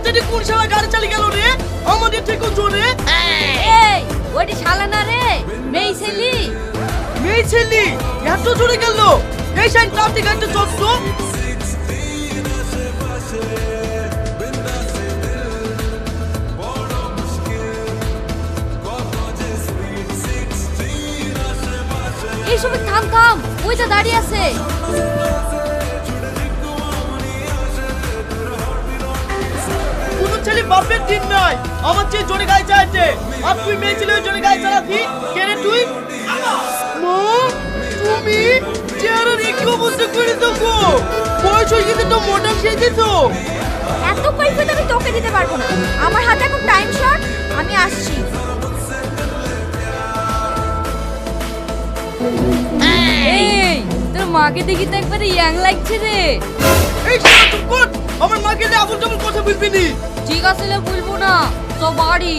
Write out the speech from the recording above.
জানি কোন শালা গাড়ি চালিয়ে গেল রে, আমাদের থেকেও জোরে। এই ওইটি শালা না রে, মেয়ে ছেলি। মেয়ে ছেলে এত জোরে গেল, এই সাইড ট্রাফিক গাড়িটা চলতো। এই সময় থাম থাম, ওই তো দাঁড়িয়ে আছে। কোন ছেলে বাপের দিন নাই, আমার চেয়ে জোরে গাড়ি চালাতে। আর তুই মেয়ে ছেলে জোরে গাড়ি চালাতি কে রে তুই? মা তুমি চেহারার একটু অবস্থা করে দেবো, বয়স হয়ে গেছে তো, মোটা খেয়ে যেত। এত কৈফিয়ত আমি তোকে দিতে পারবো না, আমার হাতে এখন টাইম শর্ট, আমি আসছি। এই তোর মাকে দেখি তো একবারে ইয়াং লাগছে রে। এই শালা চুপ কর, আমার মাকে দিয়ে আবুল টাবুল কথা বলবি নি। ঠিক আছে বলবো না, তো বাড়ি।